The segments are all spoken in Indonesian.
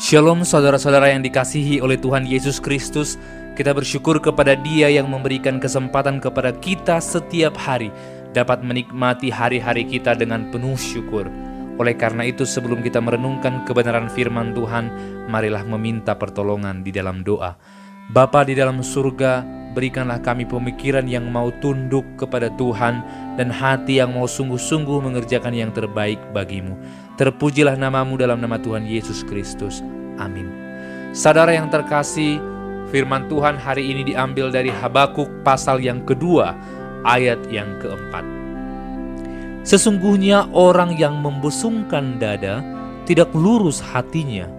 Shalom saudara-saudara yang dikasihi oleh Tuhan Yesus Kristus. Kita bersyukur kepada Dia yang memberikan kesempatan kepada kita setiap hari dapat menikmati hari-hari kita dengan penuh syukur. Oleh karena itu, sebelum kita merenungkan kebenaran firman Tuhan, marilah meminta pertolongan di dalam doa. Bapa di dalam surga, berikanlah kami pemikiran yang mau tunduk kepada Tuhan dan hati yang mau sungguh-sungguh mengerjakan yang terbaik bagimu. Terpujilah namamu dalam nama Tuhan Yesus Kristus. Amin. Saudara yang terkasih, firman Tuhan hari ini diambil dari Habakuk pasal yang kedua, ayat yang keempat. Sesungguhnya orang yang membusungkan dada tidak lurus hatinya,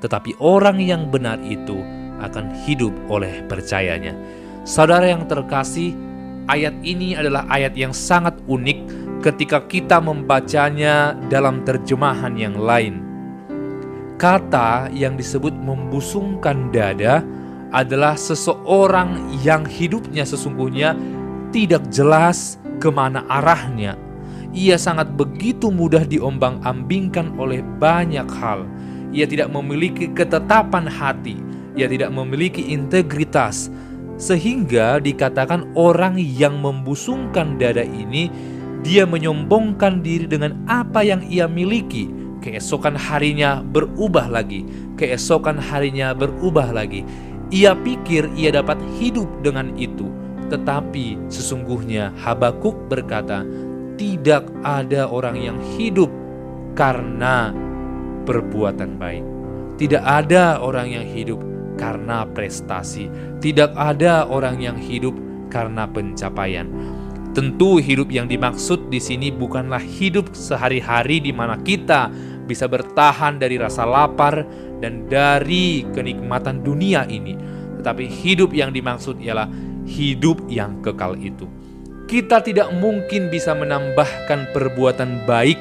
tetapi orang yang benar itu akan hidup oleh percayanya. Saudara yang terkasih, ayat ini adalah ayat yang sangat unik ketika kita membacanya dalam terjemahan yang lain. Kata yang disebut membusungkan dada adalah seseorang yang hidupnya sesungguhnya tidak jelas kemana arahnya. Ia sangat begitu mudah diombang-ambingkan oleh banyak hal. Ia tidak memiliki ketetapan hati. Ia tidak memiliki integritas. Sehingga dikatakan orang yang membusungkan dada ini, dia menyombongkan diri dengan apa yang ia miliki. Keesokan harinya berubah lagi. Keesokan harinya berubah lagi. Ia pikir ia dapat hidup dengan itu. Tetapi sesungguhnya Habakuk berkata, tidak ada orang yang hidup karena perbuatan baik. Tidak ada orang yang hidup karena prestasi. Tidak ada orang yang hidup karena pencapaian. Tentu hidup yang dimaksud di sini bukanlah hidup sehari-hari di mana kita bisa bertahan dari rasa lapar dan dari kenikmatan dunia ini. Tetapi hidup yang dimaksud ialah hidup yang kekal itu. Kita tidak mungkin bisa menambahkan perbuatan baik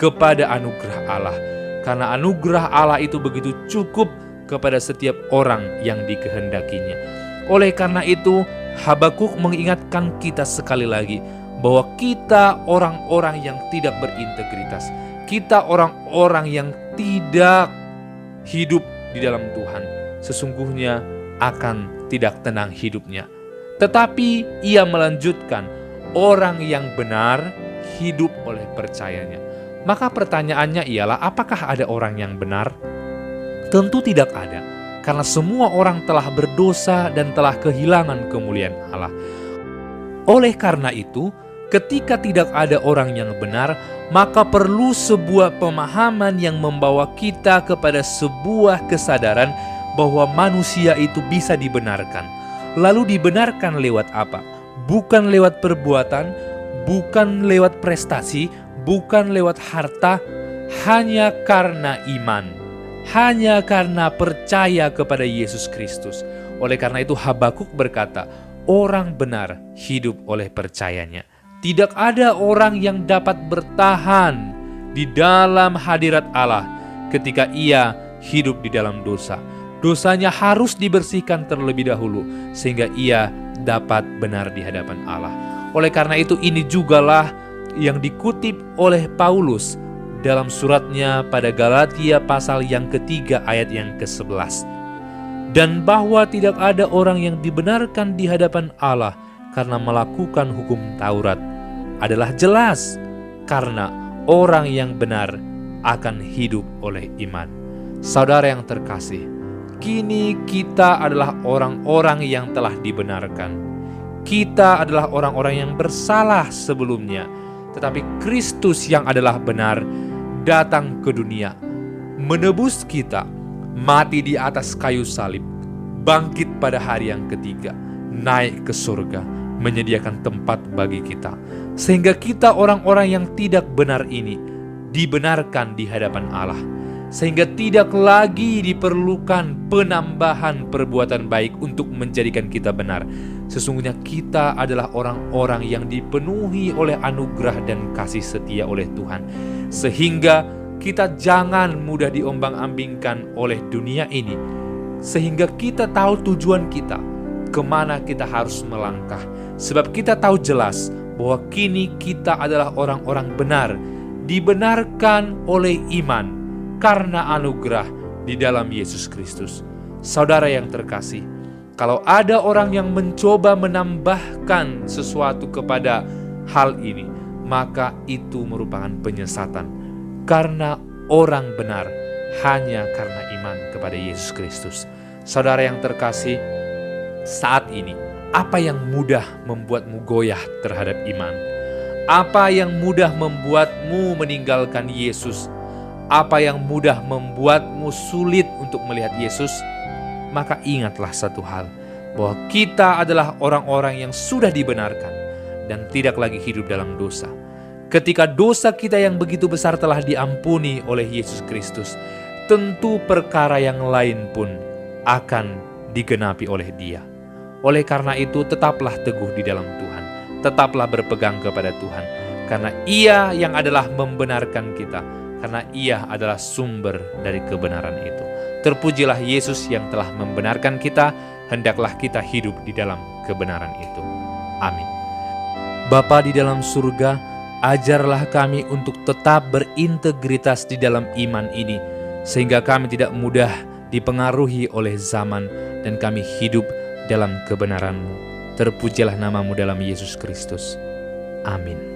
kepada anugerah Allah. Karena anugerah Allah itu begitu cukup kepada setiap orang yang dikehendakinya. Oleh karena itu, Habakuk mengingatkan kita sekali lagi bahwa kita orang-orang yang tidak berintegritas. Kita orang-orang yang tidak hidup di dalam Tuhan. Sesungguhnya akan tidak tenang hidupnya. Tetapi ia melanjutkan, orang yang benar hidup oleh percayanya. Maka pertanyaannya ialah, apakah ada orang yang benar? Tentu tidak ada, karena semua orang telah berdosa dan telah kehilangan kemuliaan Allah. Oleh karena itu, ketika tidak ada orang yang benar, maka perlu sebuah pemahaman yang membawa kita kepada sebuah kesadaran bahwa manusia itu bisa dibenarkan. Lalu dibenarkan lewat apa? Bukan lewat perbuatan, bukan lewat prestasi, bukan lewat harta, hanya karena iman. Hanya karena percaya kepada Yesus Kristus. Oleh karena itu Habakuk berkata, orang benar hidup oleh percayanya. Tidak ada orang yang dapat bertahan di dalam hadirat Allah ketika ia hidup di dalam dosa. Dosanya harus dibersihkan terlebih dahulu sehingga ia dapat benar di hadapan Allah. Oleh karena itu ini jugalah yang dikutip oleh Paulus dalam suratnya pada Galatia pasal yang ketiga ayat yang ke-11. Dan bahwa tidak ada orang yang dibenarkan di hadapan Allah karena melakukan hukum Taurat adalah jelas, karena orang yang benar akan hidup oleh iman. Saudara yang terkasih, kini kita adalah orang-orang yang telah dibenarkan. Kita adalah orang-orang yang bersalah sebelumnya, tetapi Kristus yang adalah benar datang ke dunia, menebus kita, mati di atas kayu salib, bangkit pada hari yang ketiga, naik ke surga, menyediakan tempat bagi kita. Sehingga kita orang-orang yang tidak benar ini dibenarkan di hadapan Allah. Sehingga tidak lagi diperlukan penambahan perbuatan baik untuk menjadikan kita benar. Sesungguhnya kita adalah orang-orang yang dipenuhi oleh anugerah dan kasih setia oleh Tuhan. Sehingga kita jangan mudah diombang-ambingkan oleh dunia ini. Sehingga kita tahu tujuan kita, kemana kita harus melangkah. Sebab kita tahu jelas bahwa kini kita adalah orang-orang benar, dibenarkan oleh iman, karena anugerah, di dalam Yesus Kristus. Saudara yang terkasih, kalau ada orang yang mencoba menambahkan sesuatu kepada hal ini, maka itu merupakan penyesatan. Karena orang benar hanya karena iman kepada Yesus Kristus. Saudara yang terkasih, saat ini apa yang mudah membuatmu goyah terhadap iman? Apa yang mudah membuatmu meninggalkan Yesus? Apa yang mudah membuatmu sulit untuk melihat Yesus? Maka ingatlah satu hal, bahwa kita adalah orang-orang yang sudah dibenarkan dan tidak lagi hidup dalam dosa. Ketika dosa kita yang begitu besar telah diampuni oleh Yesus Kristus, tentu perkara yang lain pun akan digenapi oleh Dia. Oleh karena itu, tetaplah teguh di dalam Tuhan. Tetaplah berpegang kepada Tuhan. Karena Ia yang adalah membenarkan kita. Karena Ia adalah sumber dari kebenaran itu. Terpujilah Yesus yang telah membenarkan kita. Hendaklah kita hidup di dalam kebenaran itu. Amin. Bapa di dalam surga, ajarlah kami untuk tetap berintegritas di dalam iman ini, sehingga kami tidak mudah dipengaruhi oleh zaman dan kami hidup dalam kebenaran-Mu. Terpujilah nama-Mu dalam Yesus Kristus. Amin.